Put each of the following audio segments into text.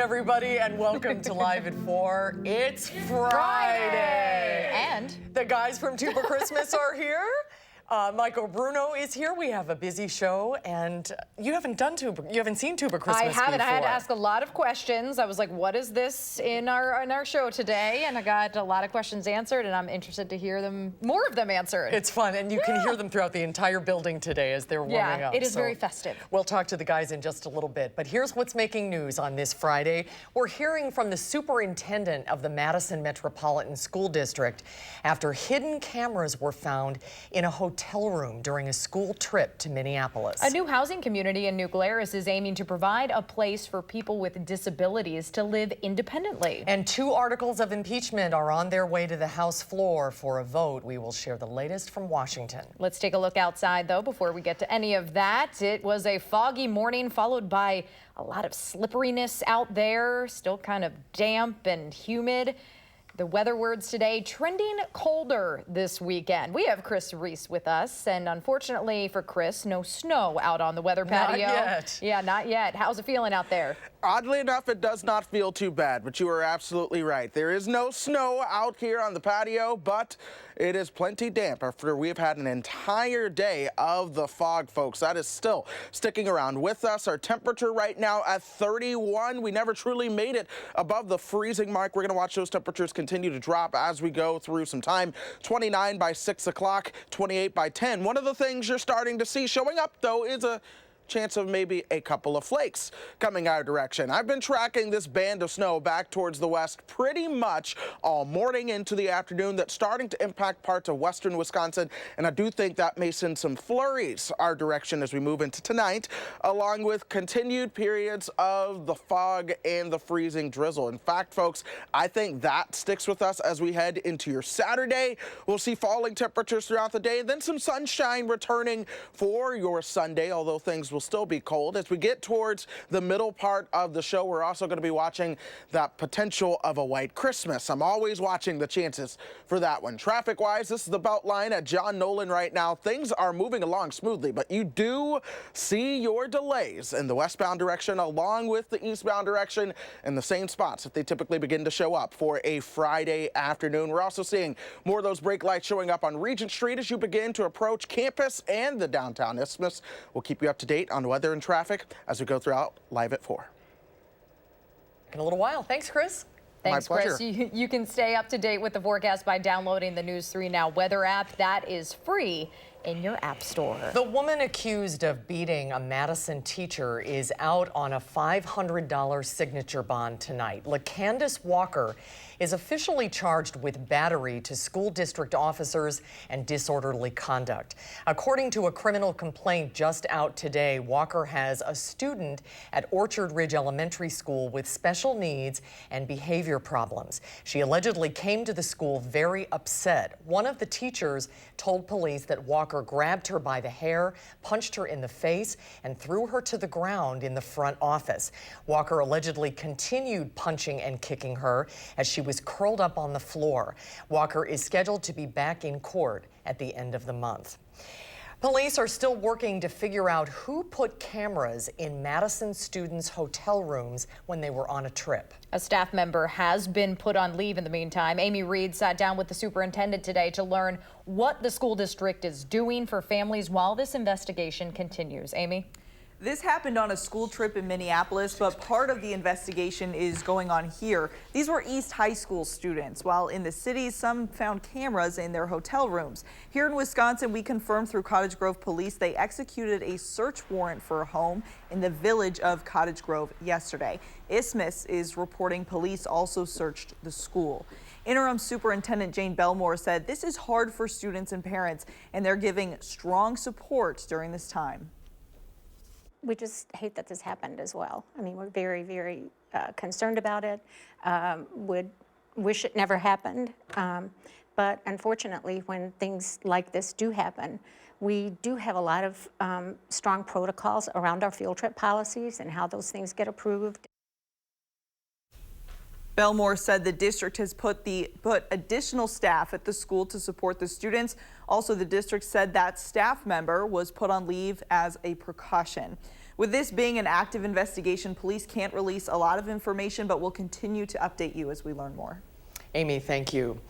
everybody, and welcome to Live at 4. It's Friday. And the guys from TUBACHRISTMAS are here. Michael Bruno is here. We have a busy show, and you haven't seen TUBACHRISTMAS I haven't. before. I had to ask a lot of questions. I was like, what is this in our show today? And I got a lot of questions answered, and I'm interested to hear more of them answered. It's fun, and you can hear them throughout the entire building today as they're warming up. Yeah, it is very festive. We'll talk to the guys in just a little bit, but here's what's making news on this Friday. We're hearing from the superintendent of the Madison Metropolitan School District after hidden cameras were found in a hotel room during a school trip to Minneapolis. A new housing community in New Glarus is aiming to provide a place for people with disabilities to live independently. And 2 articles of impeachment are on their way to the House floor for a vote. We will share the latest from Washington. Let's take a look outside, though, before we get to any of that. It was a foggy morning followed by a lot of slipperiness out there, still kind of damp and humid. The weather words today, trending colder this weekend. We have Chris Reese with us, and unfortunately for Chris, no snow out on the weather patio. Not yet. Yeah, not yet. How's it feeling out there? Oddly enough, it does not feel too bad, but you are absolutely right. There is no snow out here on the patio, but it is plenty damp after we've had an entire day of the fog, folks. That is still sticking around with us. Our temperature right now at 31. We never truly made it above the freezing mark. We're going to watch those temperatures continue to drop as we go through some time. 29 by 6 o'clock, 28 by 10. One of the things you're starting to see showing up, though, is a chance of maybe a couple of flakes coming our direction. I've been tracking this band of snow back towards the west pretty much all morning into the afternoon. That's starting to impact parts of western Wisconsin, and I do think that may send some flurries our direction as we move into tonight, along with continued periods of the fog and the freezing drizzle. In fact, folks, I think that sticks with us as we head into your Saturday. We'll see falling temperatures throughout the day, and then some sunshine returning for your Sunday, although things will still be cold. As we get towards the middle part of the show, we're also going to be watching that potential of a white Christmas. I'm always watching the chances for that one. Traffic-wise, this is the belt line at John Nolan right now. Things are moving along smoothly, but you do see your delays in the westbound direction along with the eastbound direction in the same spots that they typically begin to show up for a Friday afternoon. We're also seeing more of those brake lights showing up on Regent Street as you begin to approach campus and the downtown Isthmus. We'll keep you up to date on weather and traffic as we go throughout Live at 4. In a little while. Thanks, Chris. Thanks, My pleasure. Chris. You can stay up to date with the forecast by downloading the News 3 Now weather app. That is free in your app store. The woman accused of beating a Madison teacher is out on a $500 signature bond tonight. LaCandace Walker is officially charged with battery to school district officers and disorderly conduct. According to a criminal complaint just out today, Walker has a student at Orchard Ridge Elementary School with special needs and behavior problems. She allegedly came to the school very upset. One of the teachers told police that Walker grabbed her by the hair, punched her in the face, and threw her to the ground in the front office. Walker allegedly continued punching and kicking her as she was curled up on the floor. Walker is scheduled to be back in court at the end of the month. Police are still working to figure out who put cameras in Madison students' hotel rooms when they were on a trip. A staff member has been put on leave in the meantime. Amy Reed sat down with the superintendent today to learn what the school district is doing for families while this investigation continues. Amy? This happened on a school trip in Minneapolis, but part of the investigation is going on here. These were East High School students, while in the city, some found cameras in their hotel rooms. Here in Wisconsin, we confirmed through Cottage Grove police they executed a search warrant for a home in the village of Cottage Grove yesterday. Isthmus is reporting police also searched the school. Interim Superintendent Jane Belmore said this is hard for students and parents, and they're giving strong support during this time. We just hate that this happened as well. I mean, we're very, very concerned about it. Would wish it never happened. But unfortunately, when things like this do happen, we do have a lot of strong protocols around our field trip policies and how those things get approved. Belmore said the district has put additional staff at the school to support the students. Also, the district said that staff member was put on leave as a precaution. With this being an active investigation, police can't release a lot of information, but we'll continue to update you as we learn more. Amy, thank you.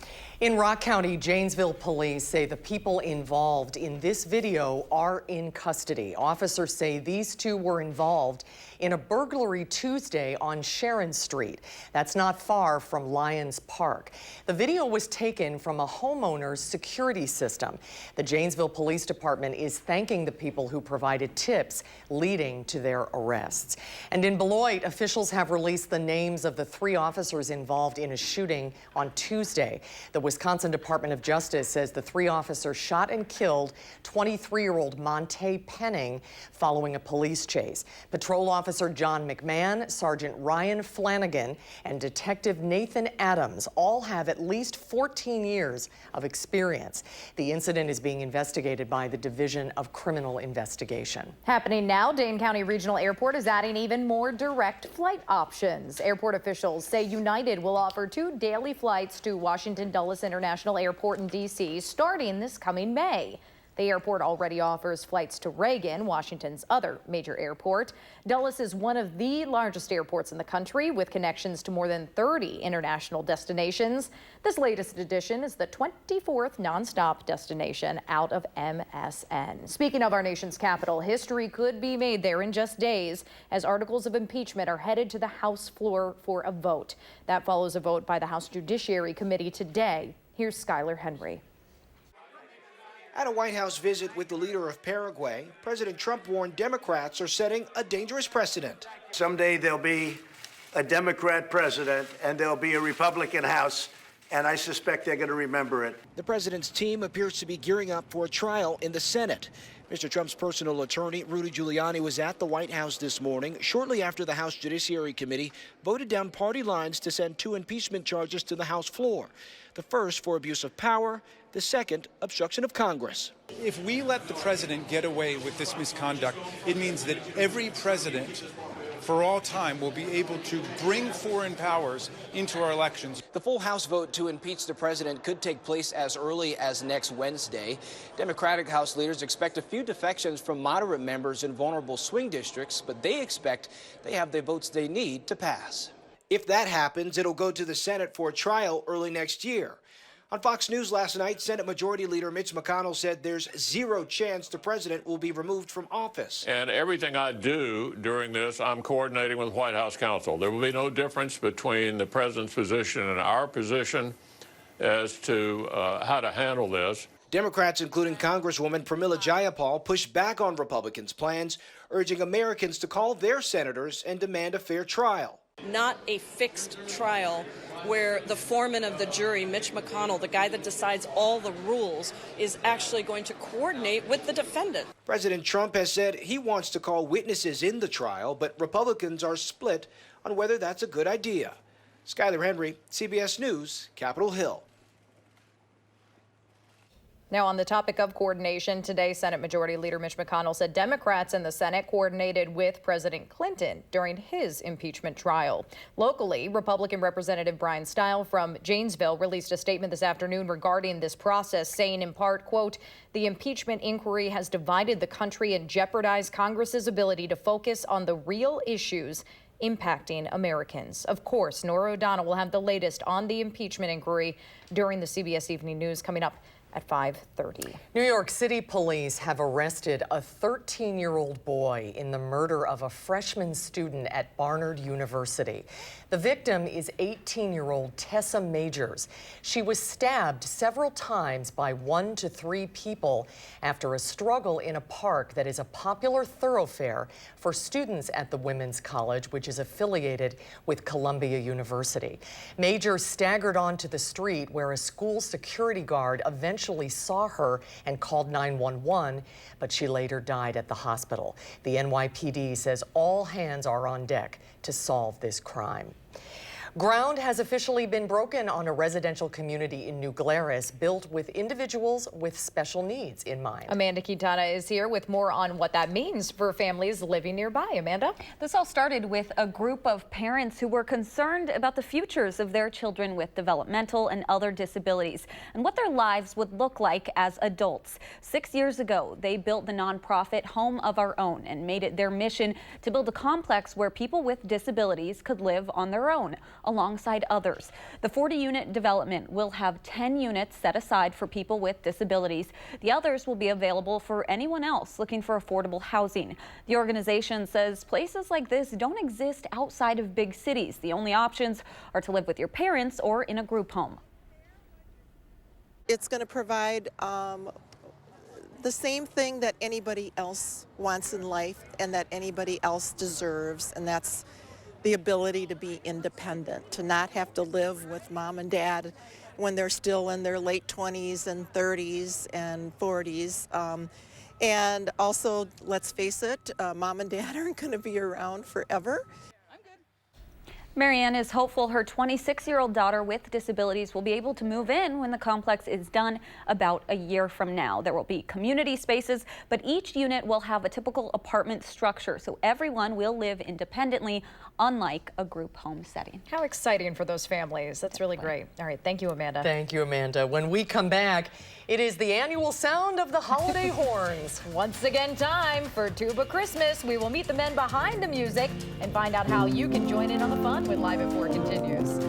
In Rock County, Janesville police say the people involved in this video are in custody. Officers say these two were involved in a burglary Tuesday on Sharon Street. That's not far from Lions Park. The video was taken from a homeowner's security system. The Janesville Police Department is thanking the people who provided tips leading to their arrests. And in Beloit, officials have released the names of the 3 officers involved in a shooting on Tuesday. The Wisconsin Department of Justice says the 3 officers shot and killed 23-year-old Monte Penning following a police chase. Patrol Officer John McMahon, Sergeant Ryan Flanagan, and Detective Nathan Adams all have at least 14 years of experience. The incident is being investigated by the Division of Criminal Investigation. Happening now, Dane County Regional Airport is adding even more direct flight options. Airport officials say United will offer 2 daily flights to Washington Dulles International Airport in D.C. starting this coming May. The airport already offers flights to Reagan, Washington's other major airport. Dulles is one of the largest airports in the country with connections to more than 30 international destinations. This latest addition is the 24th nonstop destination out of MSN. Speaking of our nation's capital, history could be made there in just days as articles of impeachment are headed to the House floor for a vote. That follows a vote by the House Judiciary Committee today. Here's Skylar Henry. At a White House visit with the leader of Paraguay, President Trump warned Democrats are setting a dangerous precedent. Someday there'll be a Democrat president and there'll be a Republican House, and I suspect they're going to remember it. The president's team appears to be gearing up for a trial in the Senate. Mr. Trump's personal attorney, Rudy Giuliani, was at the White House this morning, shortly after the House Judiciary Committee voted down party lines to send 2 impeachment charges to the House floor. The first for abuse of power, the second, obstruction of Congress. If we let the president get away with this misconduct, it means that every president for all time will be able to bring foreign powers into our elections. The full House vote to impeach the president could take place as early as next Wednesday. Democratic House leaders expect a few defections from moderate members in vulnerable swing districts, but they expect they have the votes they need to pass. If that happens, it'll go to the Senate for a trial early next year. On Fox News last night, Senate Majority Leader Mitch McConnell said there's 0 chance the president will be removed from office. And everything I do during this, I'm coordinating with White House counsel. There will be no difference between the president's position and our position as to how to handle this. Democrats, including Congresswoman Pramila Jayapal, pushed back on Republicans' plans, urging Americans to call their senators and demand a fair trial. Not a fixed trial where the foreman of the jury, Mitch McConnell, the guy that decides all the rules, is actually going to coordinate with the defendant. President Trump has said he wants to call witnesses in the trial, but Republicans are split on whether that's a good idea. Skylar Henry, CBS News, Capitol Hill. Now, on the topic of coordination, today Senate Majority Leader Mitch McConnell said Democrats in the Senate coordinated with President Clinton during his impeachment trial. Locally, Republican Representative Brian Stile from Janesville released a statement this afternoon regarding this process, saying in part, quote, "The impeachment inquiry has divided the country and jeopardized Congress's ability to focus on the real issues impacting Americans." Of course, Nora O'Donnell will have the latest on the impeachment inquiry during the CBS Evening News coming up at 5:30. New York City police have arrested a 13-year-old boy in the murder of a freshman student at Barnard University. The victim is 18-year-old Tessa Majors. She was stabbed several times by 1 to 3 people after a struggle in a park that is a popular thoroughfare for students at the Women's College, which is affiliated with Columbia University. Majors staggered onto the street where a school security guard eventually saw her and called 911, but she later died at the hospital. The NYPD says all hands are on deck to solve this crime. Ground has officially been broken on a residential community in New Glarus built with individuals with special needs in mind. Amanda Quintana is here with more on what that means for families living nearby. Amanda? This all started with a group of parents who were concerned about the futures of their children with developmental and other disabilities and what their lives would look like as adults. 6 years ago, they built the nonprofit Home of Our Own and made it their mission to build a complex where people with disabilities could live on their own, alongside others. The 40-unit development will have 10 units set aside for people with disabilities. The others will be available for anyone else looking for affordable housing. The organization says places like this don't exist outside of big cities. The only options are to live with your parents or in a group home. It's going to provide the same thing that anybody else wants in life and that anybody else deserves, and that's the ability to be independent, to not have to live with mom and dad when they're still in their late 20s and 30s and 40s. And also, let's face it, mom and dad aren't going to be around forever. Marianne is hopeful her 26-year-old daughter with disabilities will be able to move in when the complex is done about a year from now. There will be community spaces, but each unit will have a typical apartment structure, so everyone will live independently, unlike a group home setting. How exciting for those families. That's really great. All right, thank you, Amanda. Thank you, Amanda. When we come back, it is the annual sound of the holiday horns. Once again, time for Tuba Christmas. We will meet the men behind the music and find out how you can join in on the fun when Live at 4 continues.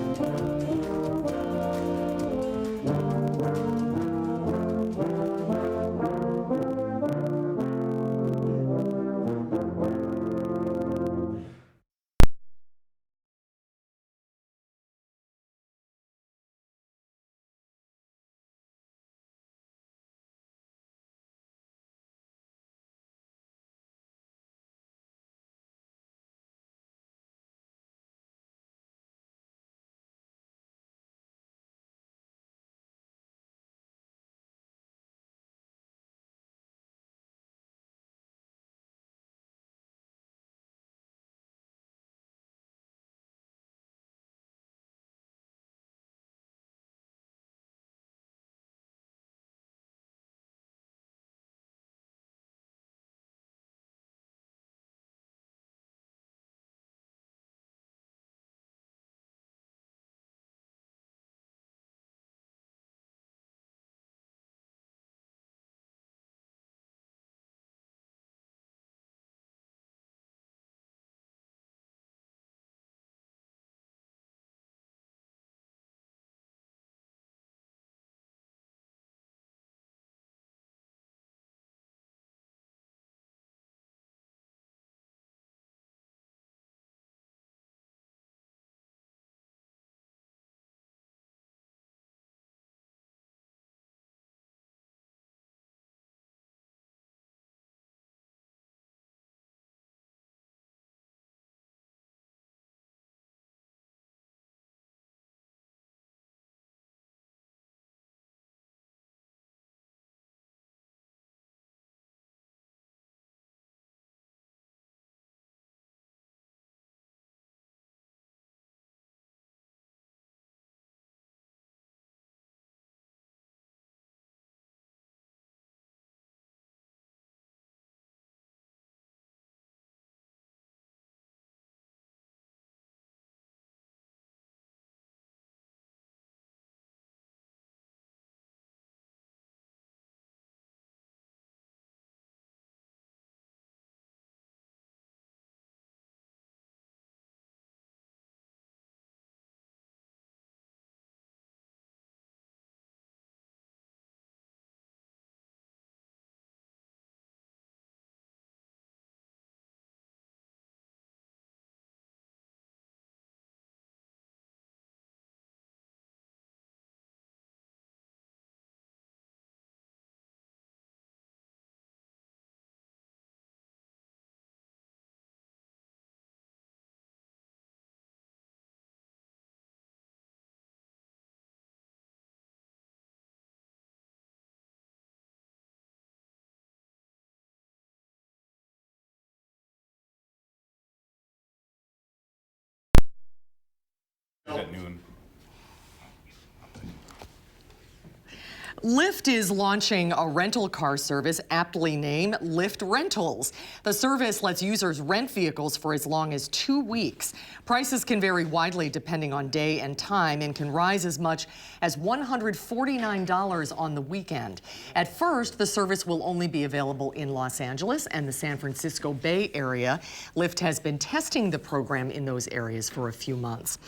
LYFT is launching a rental car service aptly named LYFT Rentals. The service lets users rent vehicles for as long as 2 weeks. Prices can vary widely depending on day and time and can rise as much as $149 on the weekend. At first, the service will only be available in Los Angeles and the San Francisco Bay Area. LYFT has been testing the program in those areas for a few months.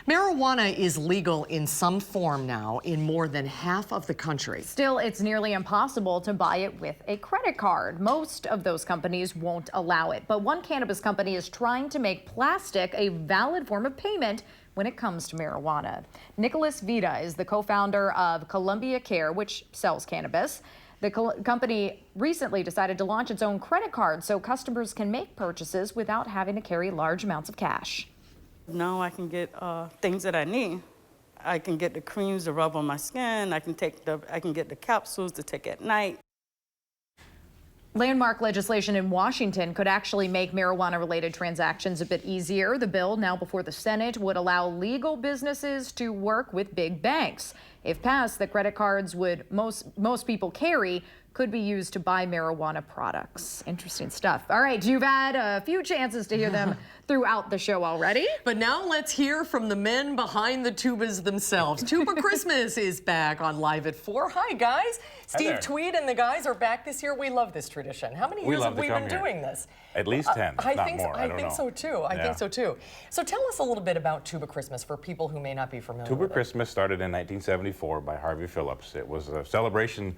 Marijuana is legal in some form now in more than half of the country. Still, it's nearly impossible to buy it with a credit card. Most of those companies won't allow it, but one cannabis company is trying to make plastic a valid form of payment when it comes to marijuana. Nicholas Vida is the co-founder of Columbia Care, which sells cannabis. The company recently decided to launch its own credit card so customers can make purchases without having to carry large amounts of cash. Now I can get things that I need. I can get the creams to rub on my skin. I can get the capsules to take at night. Landmark legislation in Washington could actually make marijuana-related transactions a bit easier. The bill, now before the Senate, would allow legal businesses to work with big banks. If passed, the credit cards most people carry could be used to buy marijuana products. Interesting stuff. All right, you've had a few chances to hear them throughout the show already. But now let's hear from the men behind the tubas themselves. Tuba Christmas is back on Live at 4. Hi, guys. Steve Tweed and the guys are back this year. We love this tradition. How many years have we been doing this? At least 10, if not more. I think so too. I think so too. So tell us a little bit about Tuba Christmas for people who may not be familiar with it. Tuba Christmas started in 1974 by Harvey Phillips. It was a celebration,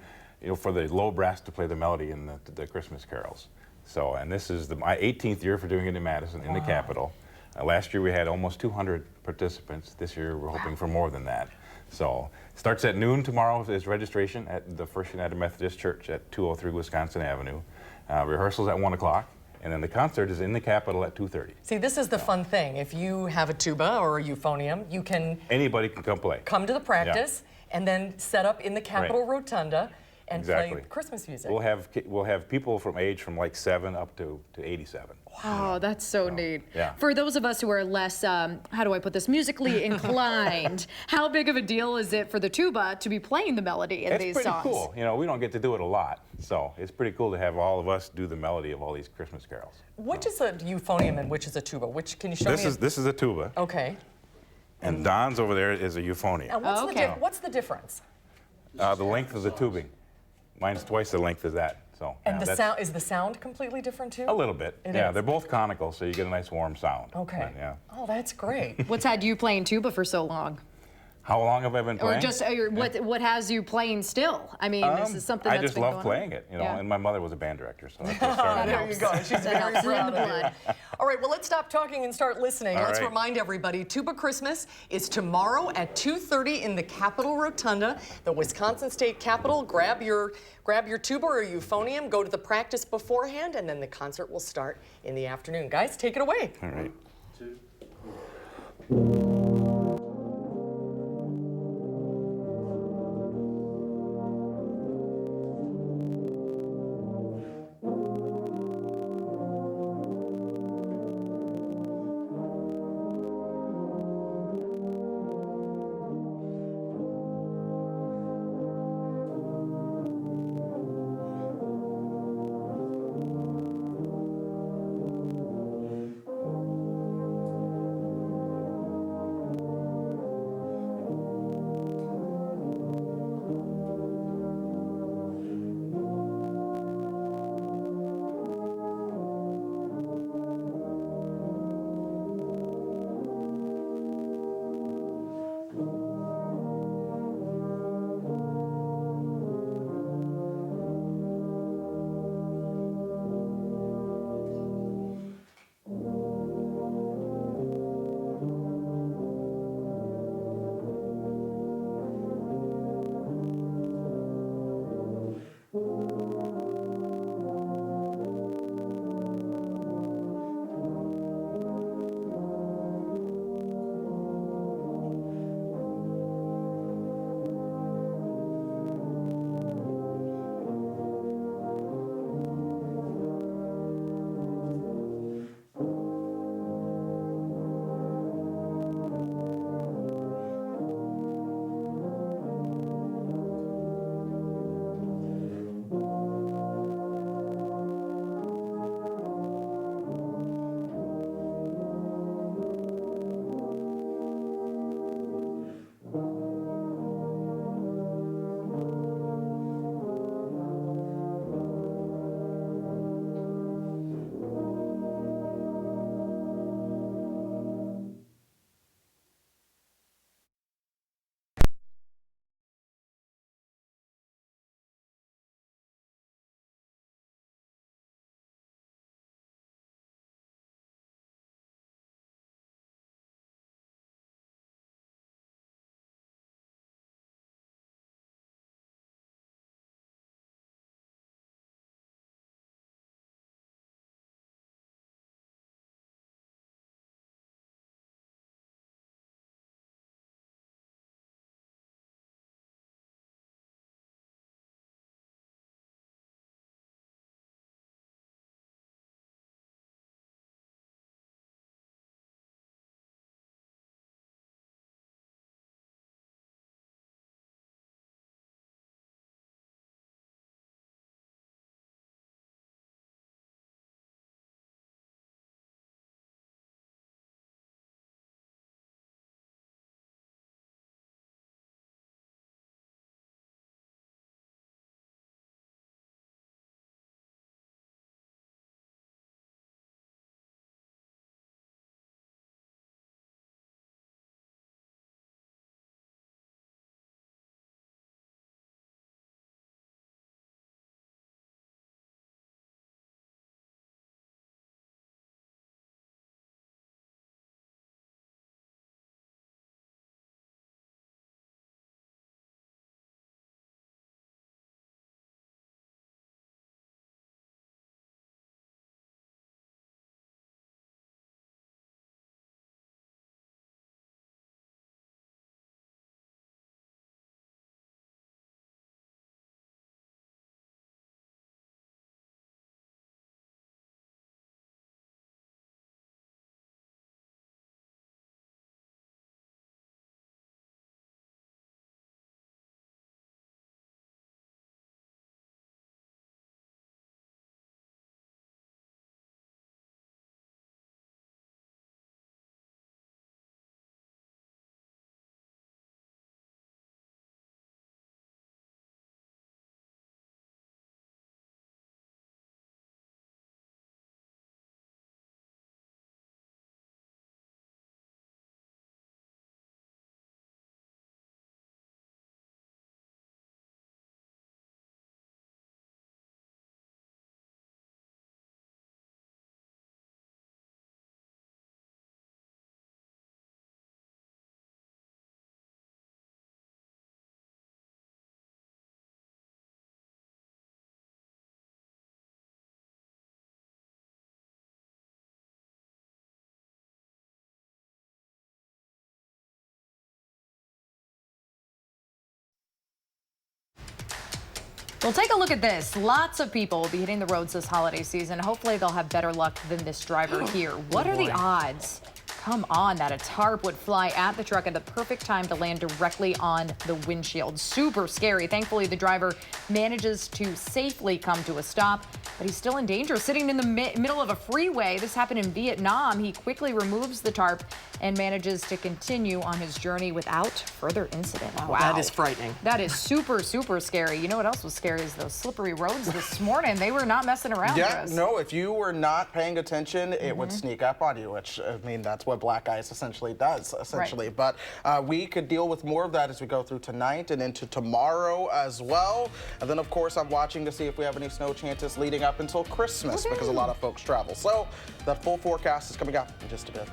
for the low brass to play the melody in the Christmas carols. So, and this is my 18th year for doing it in Madison, in the Capitol. Last year we had almost 200 participants. This year we're hoping for more than that. So, starts at noon tomorrow is registration at the First United Methodist Church at 203 Wisconsin Avenue. Rehearsals at 1 o'clock. And then the concert is in the Capitol at 2:30. See, this is the fun thing. If you have a tuba or a euphonium, you can... Anybody can come play. Come to the practice and then set up in the Capitol Rotunda and play Christmas music. We'll have people from age from like 7 up to 87. Wow, that's so neat. Yeah. For those of us who are less, how do I put this, musically inclined, how big of a deal is it for the tuba to be playing the melody in these songs? It's pretty cool. We don't get to do it a lot, so it's pretty cool to have all of us do the melody of all these Christmas carols. Which is a euphonium and which is a tuba? Which can you show me? This is a tuba. Okay. And Don's over there is a euphonium. And what's the difference? The length of the tubing. Mine's twice the length of that. So, and is the sound completely different too? A little bit. They're both conical, so you get a nice warm sound. Okay. But, oh, that's great. What's had you playing tuba for so long? How long have I been playing? Or just what has you playing still? I mean, this is something that's been going on. I just love playing it, and my mother was a band director, so that's there you go. She's very proud of you. All right, well, let's stop talking and start listening. Let's remind everybody, Tuba Christmas is tomorrow at 2:30 in the Capitol Rotunda, the Wisconsin State Capitol. Grab your tuba or euphonium, go to the practice beforehand, and then the concert will start in the afternoon. Guys, take it away. All right. Well, take a look at this. Lots of people will be hitting the roads this holiday season. Hopefully they'll have better luck than this driver here. What are the odds? Come on, that a tarp would fly at the truck at the perfect time to land directly on the windshield. Super scary. Thankfully, the driver manages to safely come to a stop, but he's still in danger, sitting in the middle of a freeway. This happened in Vietnam. He quickly removes the tarp and manages to continue on his journey without further incident. Wow. That is frightening. That is super, super scary. You know what else was scary is those slippery roads this morning. They were not messing around. Yeah, no, if you were not paying attention, it would sneak up on you, which, I mean, that's what black ice essentially does, essentially. Right. But we could deal with more of that as we go through tonight and into tomorrow as well. And then, of course, I'm watching to see if we have any snow chances leading up until Christmas because a lot of folks travel. So that full forecast is coming up in just a bit.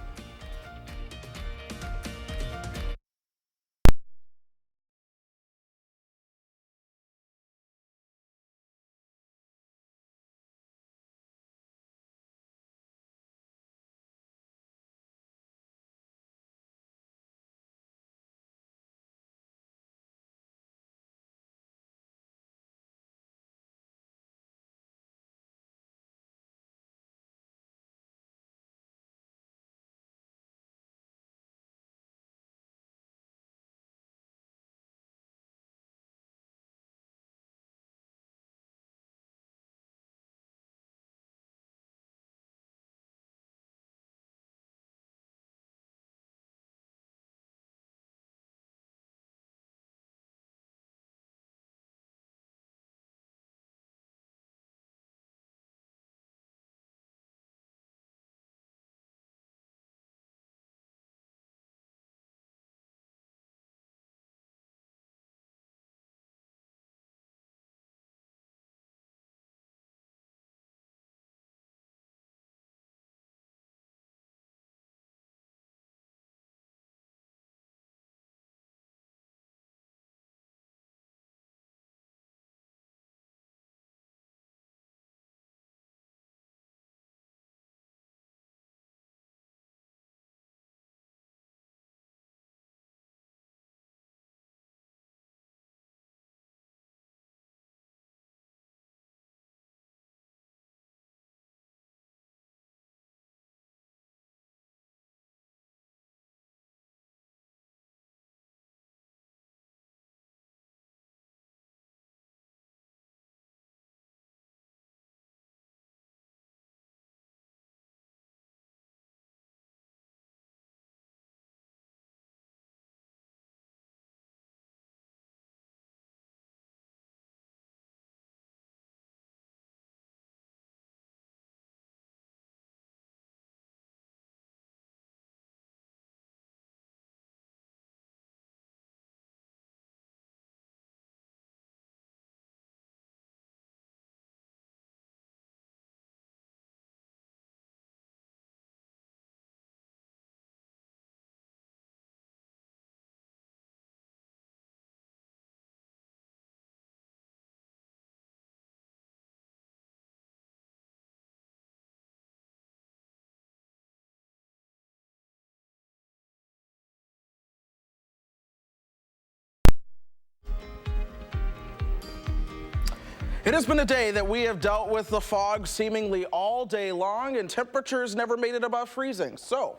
It has been a day that we have dealt with the fog seemingly all day long, and temperatures never made it above freezing. So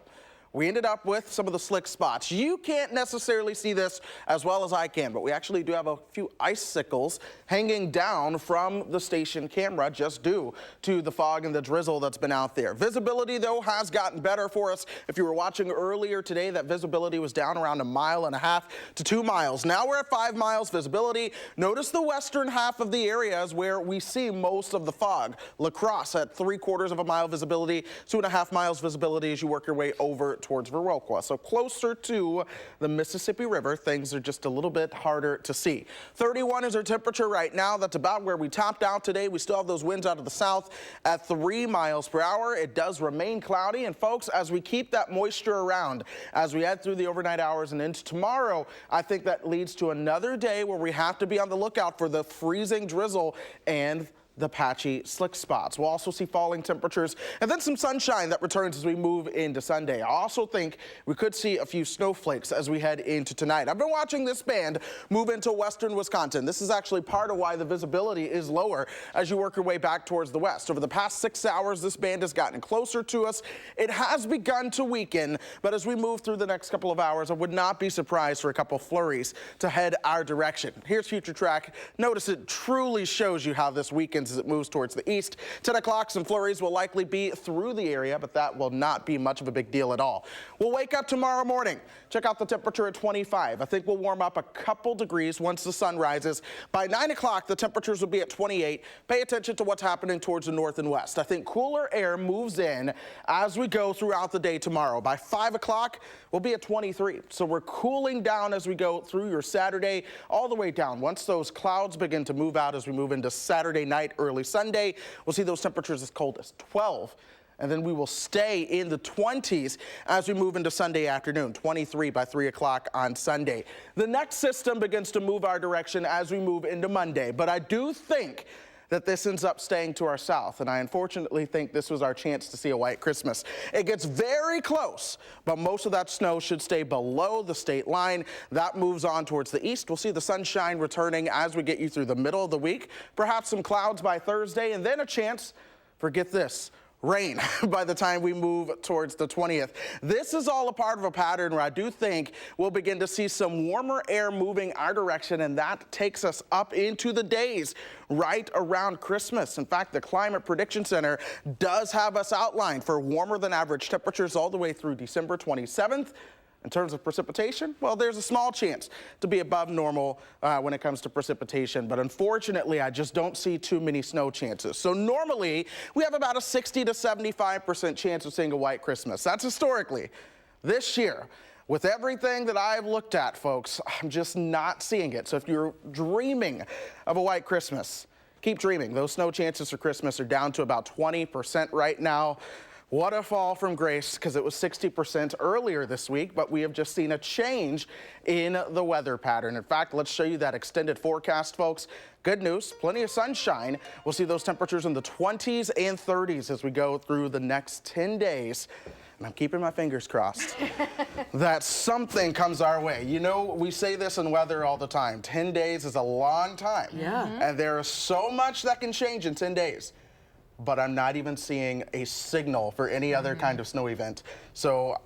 we ended up with some of the slick spots. You can't necessarily see this as well as I can, but we actually do have a few icicles hanging down from the station camera just due to the fog and the drizzle that's been out there. Visibility, though, has gotten better for us. If you were watching earlier today, that visibility was down around 1.5 miles to 2 miles. Now we're at 5 miles visibility. Notice the western half of the area is where we see most of the fog. La Crosse at 3/4 mile visibility, 2.5 miles visibility as you work your way over towards Viroqua. So closer to the Mississippi River, things are just a little bit harder to see. 31 is our temperature right now. That's about where we topped out today. We still have those winds out of the south at 3 miles per hour. It does remain cloudy. And folks, as we keep that moisture around, as we head through the overnight hours and into tomorrow, I think that leads to another day where we have to be on the lookout for the freezing drizzle and the patchy slick spots. We'll also see falling temperatures and then some sunshine that returns as we move into Sunday. I also think we could see a few snowflakes as we head into tonight. I've been watching this band move into western Wisconsin. This is actually part of why the visibility is lower as you work your way back towards the west. Over the past 6 hours, this band has gotten closer to us. It has begun to weaken, but as we move through the next couple of hours, I would not be surprised for a couple flurries to head our direction. Here's Future Track. Notice it truly shows you how this weakens as it moves towards the east. 10 o'clock, some flurries will likely be through the area, but that will not be much of a big deal at all. We'll wake up tomorrow morning. Check out the temperature at 25. I think we'll warm up a couple degrees once the sun rises. By 9 o'clock, the temperatures will be at 28. Pay attention to what's happening towards the north and west. I think cooler air moves in as we go throughout the day tomorrow. By 5 o'clock, we'll be at 23. So we're cooling down as we go through your Saturday all the way down. Once those clouds begin to move out as we move into Saturday night, early Sunday, we'll see those temperatures as cold as 12. And then we will stay in the 20s as we move into Sunday afternoon, 23 by 3 o'clock on Sunday. The next system begins to move our direction as we move into Monday. But I do think that this ends up staying to our south, and I unfortunately think this was our chance to see a white Christmas. It gets very close, but most of that snow should stay below the state line. That moves on towards the east. We'll see the sunshine returning as we get you through the middle of the week. Perhaps some clouds by Thursday, and then a chance for, get this, rain by the time we move towards the 20th. This is all a part of a pattern where I do think we'll begin to see some warmer air moving our direction, and that takes us up into the days right around Christmas. In fact, the Climate Prediction Center does have us outlined for warmer than average temperatures all the way through December 27th. In terms of precipitation, well, there's a small chance to be above normal when it comes to precipitation, but unfortunately, I just don't see too many snow chances. So normally, we have about a 60 to 75% chance of seeing a white Christmas. That's historically. This year, with everything that I've looked at, folks, I'm just not seeing it. So if you're dreaming of a white Christmas, keep dreaming. Those snow chances for Christmas are down to about 20% right now. What a fall from grace, because it was 60% earlier this week, but we have just seen a change in the weather pattern. In fact, let's show you that extended forecast, folks. Good news, plenty of sunshine. We'll see those temperatures in the 20s and 30s as we go through the next 10 days. And I'm keeping my fingers crossed that something comes our way. You know, we say this in weather all the time. 10 days is a long time. Yeah. And there is so much that can change in 10 days. But I'm not even seeing a signal for any other kind of snow event. So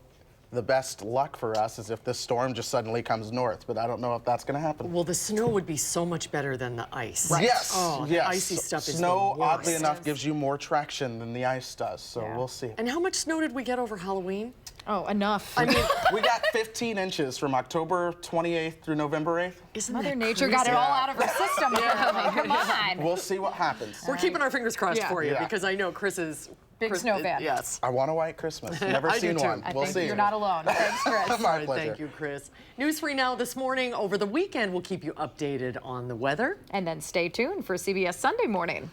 the best luck for us is if this storm just suddenly comes north, but I don't know if that's going to happen. Well, the snow would be so much better than the ice. Right. Yes, oh, yes. The icy stuff is snow, the worst. oddly enough, gives you more traction than the ice does, so we'll see. And how much snow did we get over Halloween? Oh, enough. I mean, we got 15 inches from October 28th through November 8th. Isn't Mother that Nature crazy? got it all out of her system. Come on. We'll see what happens. We're keeping our fingers crossed for you Yeah. because I know Chris is Big snow fan. Yes. I want a white Christmas. Never I seen do too. one. I We'll think see. you're not alone. Thanks, Chris. My pleasure. Thank you, Chris. News Free Now this morning. Over the weekend, we'll keep you updated on the weather. And then stay tuned for CBS Sunday Morning.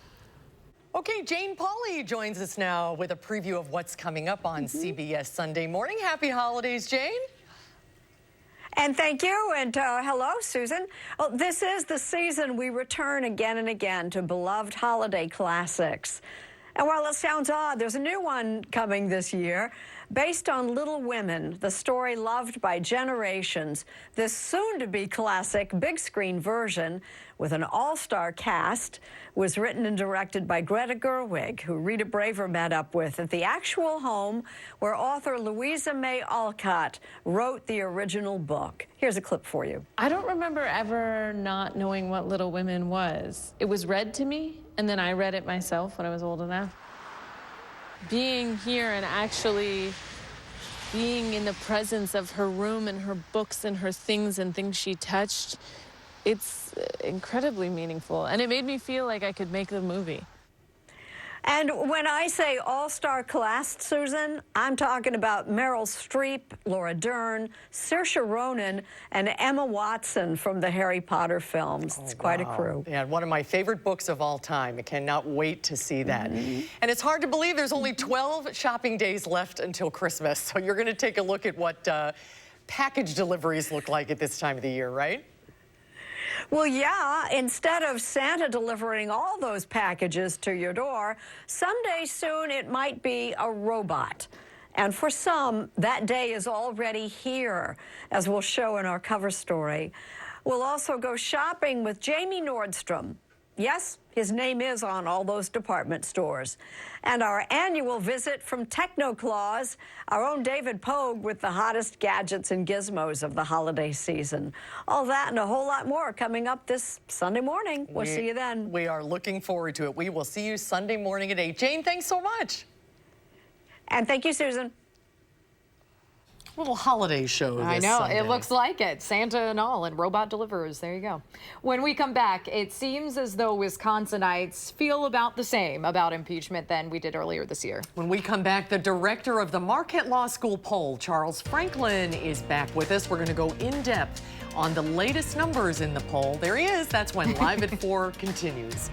Okay, Jane Pauley joins us now with a preview of what's coming up on CBS Sunday Morning. Happy holidays, Jane. And thank you, and hello, Susan. Well, this is the season we return again and again to beloved holiday classics. And while it sounds odd, there's a new one coming this year. Based on Little Women, the story loved by generations, this soon-to-be classic big-screen version with an all-star cast was written and directed by Greta Gerwig, who Rita Braver met up with at the actual home where author Louisa May Alcott wrote the original book. Here's a clip for you. I don't remember ever not knowing what Little Women was. It was read to me, and then I read it myself when I was old enough. Being here and actually being in the presence of her room and her books and her things and things she touched, it's incredibly meaningful. And it made me feel like I could make the movie. And when I say all-star cast, Susan, I'm talking about Meryl Streep, Laura Dern, Saoirse Ronan, and Emma Watson from the Harry Potter films. It's quite a crew. Yeah, one of my favorite books of all time. I cannot wait to see that. And it's hard to believe there's only 12 shopping days left until Christmas. So you're going to take a look at what package deliveries look like at this time of the year, right? Well, yeah, instead of Santa delivering all those packages to your door, someday soon it might be a robot. And for some, that day is already here, as we'll show in our cover story. We'll also go shopping with Jamie Nordstrom. Yes, his name is on all those department stores. And our annual visit from TechnoClaus, our own David Pogue with the hottest gadgets and gizmos of the holiday season. All that and a whole lot more coming up this Sunday morning. We'll see you then. We are looking forward to it. We will see you Sunday morning at 8. Jane, thanks so much. And thank you, Susan. Little holiday show this I know, Sunday. it looks like it. Santa and all, and robot deliverers. There you go. When we come back, it seems as though Wisconsinites feel about the same about impeachment than we did earlier this year. When we come back, the director of the Marquette Law School poll, Charles Franklin, is back with us. We're going to go in depth on the latest numbers in the poll. There he is. That's when Live at 4 continues.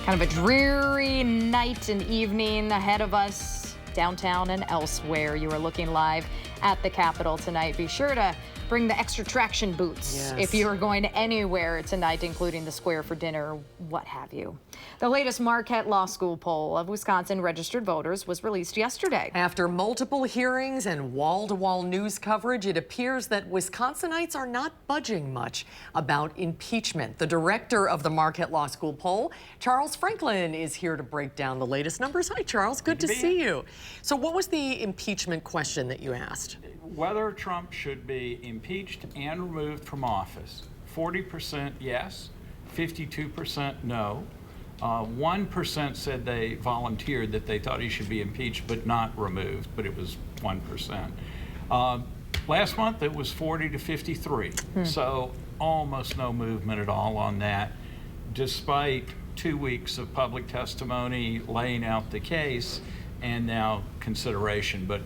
Kind of a dreary night and evening ahead of us downtown and elsewhere. You are looking live at the Capitol tonight. Be sure to bring the extra traction boots if you are going anywhere tonight, including the square for dinner, what have you. The latest Marquette Law School poll of Wisconsin registered voters was released yesterday. After multiple hearings and wall-to-wall news coverage, it appears that Wisconsinites are not budging much about impeachment. The director of the Marquette Law School poll, Charles Franklin, is here to break down the latest numbers. Hi, Charles. Good to see you. So what was the impeachment question that you asked? Whether Trump should be impeached and removed from office. 40% yes, 52% no. 1% said they volunteered that they thought he should be impeached but not removed, but it was 1%. Last month it was 40 to 53, so almost no movement at all on that, despite 2 weeks of public testimony laying out the case and now consideration. But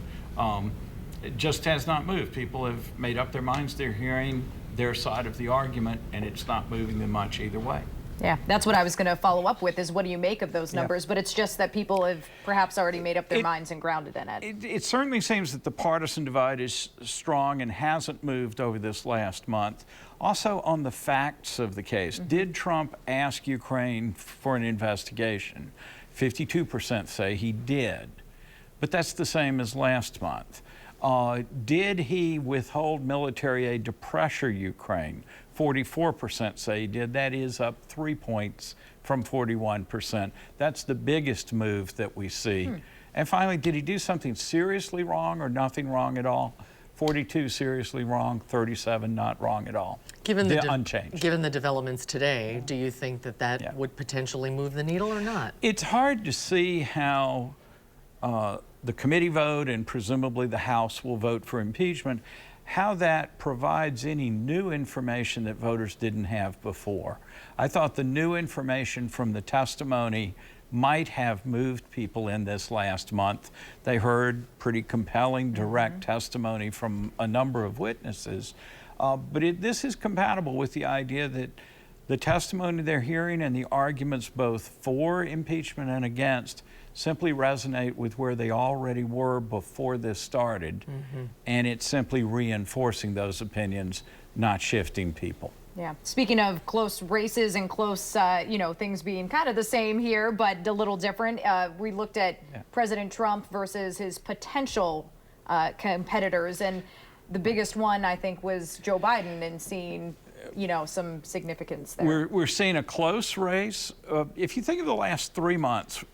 it just has not moved. People have made up their minds. They're hearing their side of the argument, and it's not moving them much either way. Yeah, that's what I was going to follow up with, is what do you make of those numbers? But it's just that people have perhaps already made up their minds and grounded in it. It certainly seems that the partisan divide is strong and hasn't moved over this last month. Also, on the facts of the case, did Trump ask Ukraine for an investigation? 52% say he did, but that's the same as last month. Did he withhold military aid to pressure Ukraine? 44% say he did. That is up 3 points from 41%. That's the biggest move that we see. And finally, did he do something seriously wrong or nothing wrong at all? 42 seriously wrong, 37 not wrong at all. Given unchanged. Given the developments today, do you think that that would potentially move the needle or not? It's hard to see how the committee vote and presumably the House will vote for impeachment, how that provides any new information that voters didn't have before. I thought the new information from the testimony might have moved people in this last month. They heard pretty compelling, direct testimony from a number of witnesses. But this is compatible with the idea that the testimony they're hearing and the arguments both for impeachment and against simply resonate with where they already were before this started. And it's simply reinforcing those opinions, not shifting people. Yeah. Speaking of close races and close, you know, things being kind of the same here, but a little different, we looked at President Trump versus his potential competitors. And the biggest one, I think, was Joe Biden, and seeing, you know, some significance there. We're seeing a close race. If you think of the last 3 months,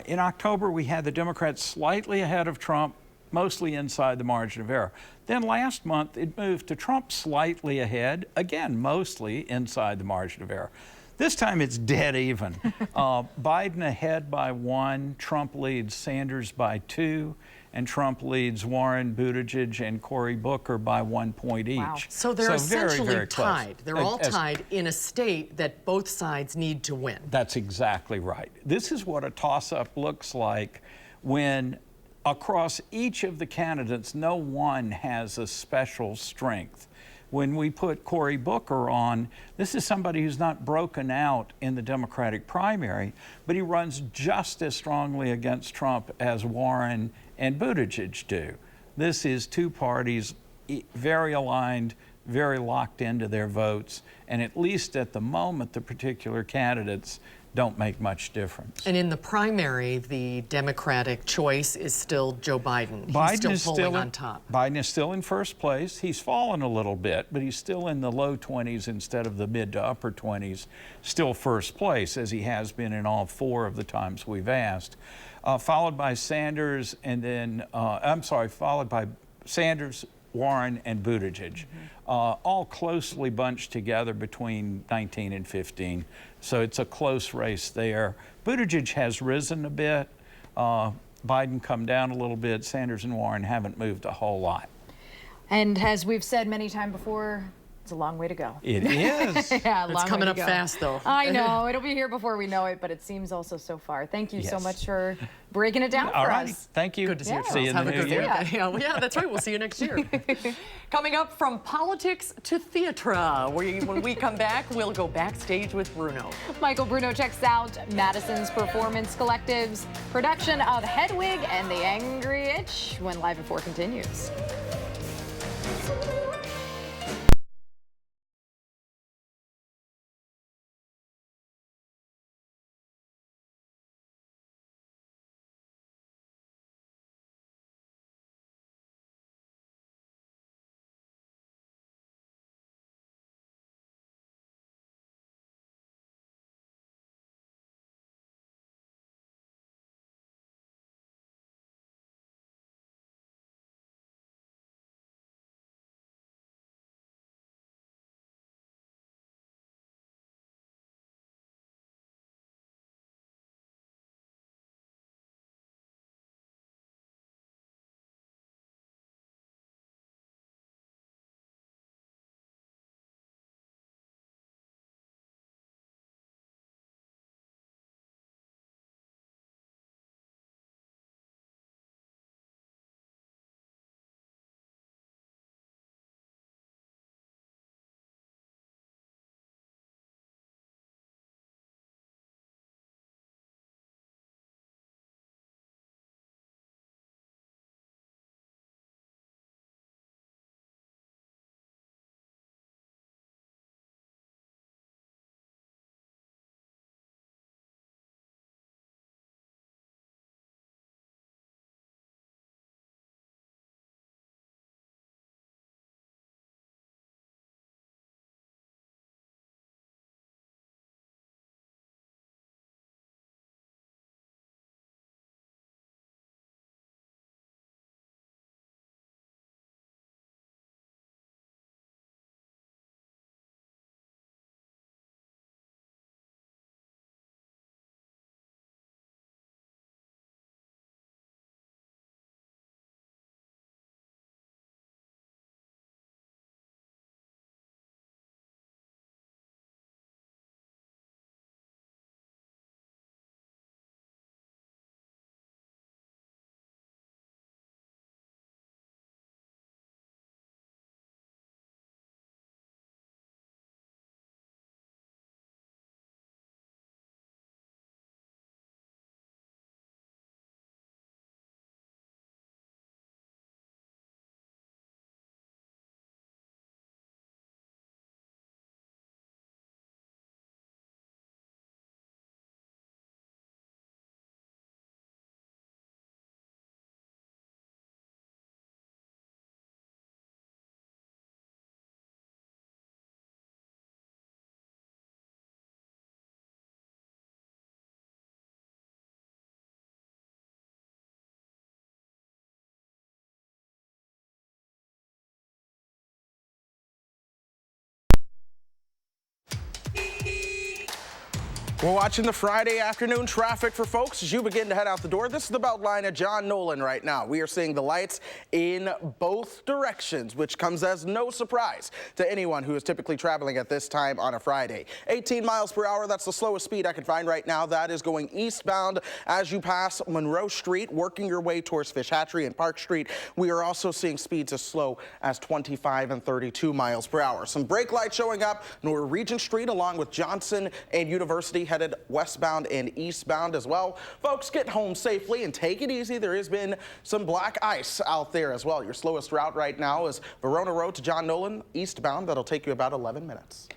in October, we had the Democrats slightly ahead of Trump, mostly inside the margin of error. Then last month, it moved to Trump slightly ahead, again, mostly inside the margin of error. This time, it's dead even. Biden ahead by 1, Trump leads Sanders by 2, and Trump leads Warren, Buttigieg, and Cory Booker by 1 point each. Wow. So they're essentially very tied. close. They're all tied in a state that both sides need to win. That's exactly right. This is what a toss-up looks like when across each of the candidates, no one has a special strength. When we put Cory Booker on, this is somebody who's not broken out in the Democratic primary, but he runs just as strongly against Trump as Warren and Buttigieg do. This is two parties very aligned, very locked into their votes, and at least at the moment, the particular candidates don't make much difference. And in the primary, the Democratic choice is still Joe Biden. He's still polling on top. Biden is still in first place. He's fallen a little bit, but he's still in the low 20s instead of the mid to upper 20s, still first place, as he has been in all 4 of the times we've asked. Followed by Sanders, and then, followed by Sanders, Warren, and Buttigieg, all closely bunched together between 19 and 15. So it's a close race there. Buttigieg has risen a bit. Biden come down a little bit. Sanders and Warren haven't moved a whole lot. And as we've said many times before, it's a long way to go. It is. Yeah, it's coming up fast, though. I know. It'll be here before we know it, but it seems also so far. Thank you so much for breaking it down for us. Thank you. Good to see you. See you in the new year. Yeah, that's right. We'll see you next year. Coming up, from politics to theatre. When we come back, we'll go backstage with Bruno. Michael Bruno checks out Madison's Performance Collective's production of Hedwig and the Angry Itch when Live at 4 continues. We're watching the Friday afternoon traffic for folks as you begin to head out the door. This is the Beltline at John Nolan right now. We are seeing the lights in both directions, which comes as no surprise to anyone who is typically traveling at this time on a Friday. 18 miles per hour, that's the slowest speed I can find right now. That is going eastbound as you pass Monroe Street, working your way towards Fish Hatchery and Park Street. We are also seeing speeds as slow as 25 and 32 miles per hour. Some brake lights showing up near Regent Street along with Johnson and University, headed westbound and eastbound as well. Folks, get home safely and take it easy. There has been some black ice out there as well. Your slowest route right now is Verona Road to John Nolan eastbound. That'll take you about 11 minutes.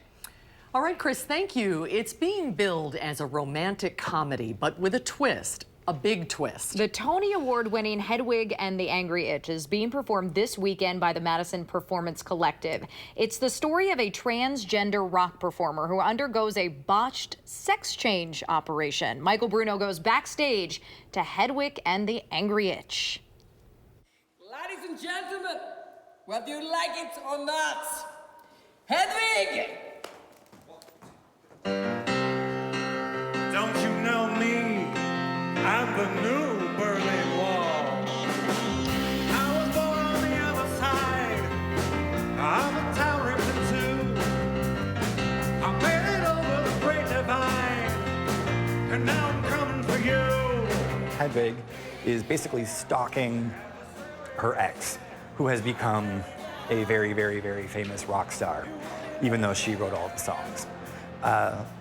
All right, Chris, thank you. It's being billed as a romantic comedy, but with a twist. A big twist. The Tony Award-winning Hedwig and the Angry Itch is being performed this weekend by the Madison Performance Collective. It's the story of a transgender rock performer who undergoes a botched sex change operation. Michael Bruno goes backstage to Hedwig and the Angry Itch. Ladies and gentlemen, whether you like it or not, Hedwig! Don't you know me? I'm the new Berlin Wall. I was born on the other side of the Tower of the I made it over the Great Divide, and now I'm coming for you. Hedwig is basically stalking her ex, who has become a very, very, very famous rock star, even though she wrote all the songs.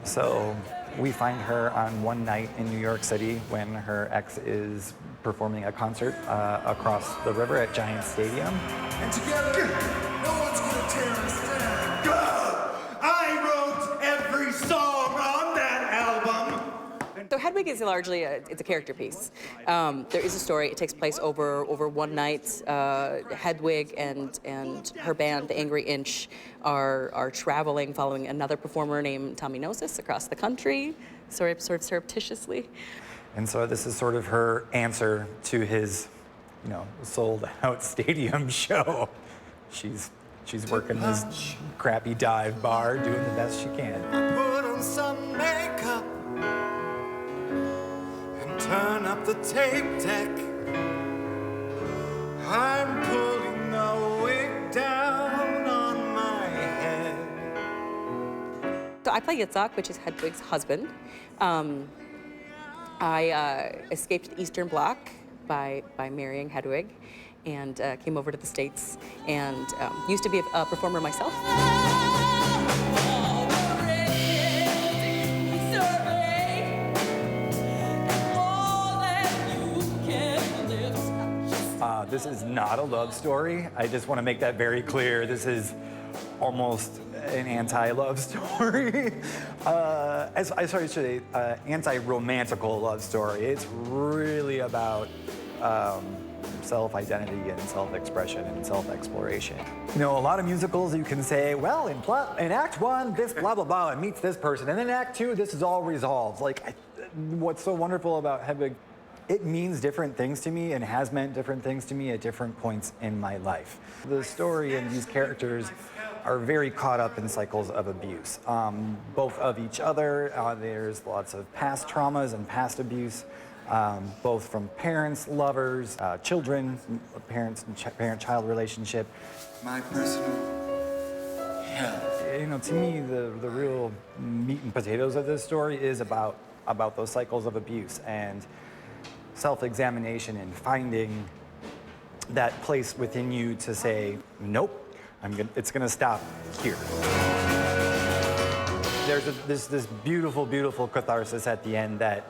So we find her on one night in New York City when her ex is performing a concert across the river at Giant Stadium. And together, no one's gonna tear us down. God, I wrote every song on that album. So Hedwig is largely it's a character piece. There is a story. It takes place over one night. Hedwig and her band, the Angry Inch, are traveling, following another performer named Tommy Gnosis across the country, sort of surreptitiously. And so this is sort of her answer to his, sold-out stadium show. She's working this crappy dive bar, doing the best she can. Put on some makeup and turn up the tape deck. I'm pulling the wig down on my head. So I play Yitzhak, which is Hedwig's husband. I escaped the Eastern Bloc by marrying Hedwig, and came over to the States, and used to be a performer myself. This is not a love story. I just want to make that very clear. This is almost an anti-love story. Anti-romantical love story. It's really about self-identity and self-expression and self-exploration. A lot of musicals you can say, well, in Act 1, this blah, blah, blah, and meets this person, and then Act 2, this is all resolved. What's so wonderful about Hedwig, it means different things to me and has meant different things to me at different points in my life. The story and these characters are very caught up in cycles of abuse, both of each other. There's lots of past traumas and past abuse, both from parents, lovers, children, parents and parent-child relationship. My personal hell. To me, the real meat and potatoes of this story is about those cycles of abuse and self-examination and finding that place within you to say, nope, it's gonna stop here. There's this beautiful, beautiful catharsis at the end that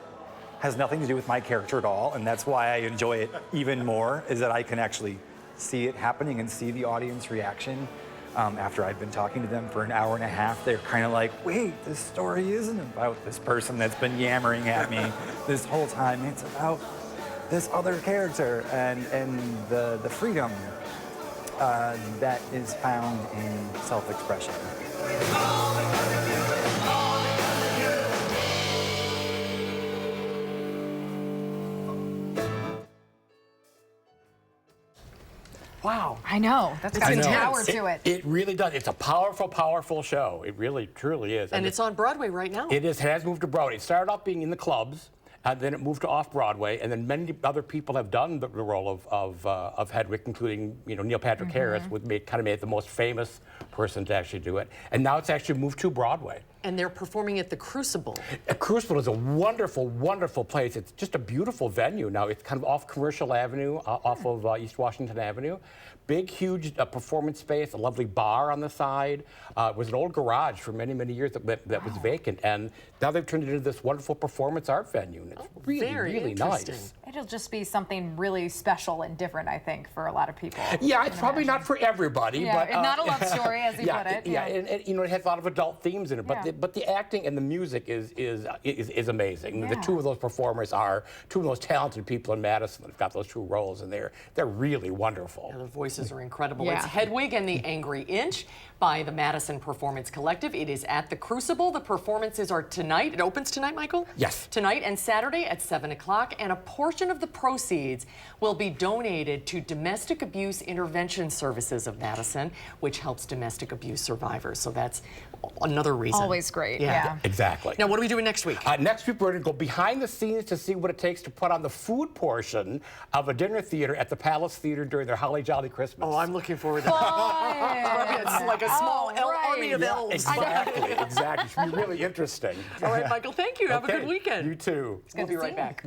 has nothing to do with my character at all, and that's why I enjoy it even more, is that I can actually see it happening and see the audience reaction. After I've been talking to them for an hour and a half, they're kind of like, wait, this story isn't about this person that's been yammering at me this whole time. It's about this other character and the freedom that is found in self-expression. Wow. I know. That's got some power to it. It really does. It's a powerful, powerful show. It really, truly is. And it's on Broadway right now. It is. It has moved to Broadway. It started off being in the clubs, and then it moved to off-Broadway, and then many other people have done the role of Hedwig, including Neil Patrick Harris, kind of made it the most famous person to actually do it. And now it's actually moved to Broadway. And they're performing at the Crucible. Crucible is a wonderful, wonderful place. It's just a beautiful venue. Now it's kind of off Commercial Avenue, off of East Washington Avenue. Big, huge performance space, a lovely bar on the side. It was an old garage for many, many years that was vacant, and now they've turned it into this wonderful performance art venue. And it's really nice. It'll just be something really special and different, I think, for a lot of people. Yeah, it's probably not for everybody, but not a love story, as you put it. Yeah, and it has a lot of adult themes in it, but the acting and the music is amazing. The two of those performers are two of the most talented people in Madison that've got those two roles, and they're really wonderful. The voices are incredible. It's Hedwig and the Angry Inch by the Madison Performance Collective. It is at the Crucible. The performances are tonight. It opens tonight, Michael? Yes. Tonight and Saturday at 7 o'clock, and a portion of the proceeds will be donated to Domestic Abuse Intervention Services of Madison, which helps domestic abuse survivors. So that's another reason. Always great, yeah. Exactly. Now, what are we doing next week? Next week, we're going to go behind the scenes to see what it takes to put on the food portion of a dinner theater at the Palace Theater during their Holly Jolly Christmas. Oh, I'm looking forward to that. It's like a small army of elves. Exactly, exactly. It should be really interesting. All right, Michael, thank you. Have a good weekend. You too. We'll be right back.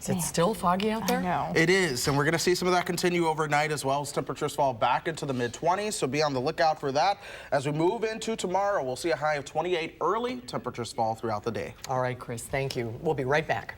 Is it still foggy out there? I know. It is, and we're going to see some of that continue overnight as well as temperatures fall back into the mid-20s, so be on the lookout for that. As we move into tomorrow, we'll see a high of 28 early. Temperatures fall throughout the day. All right, Chris, thank you. We'll be right back.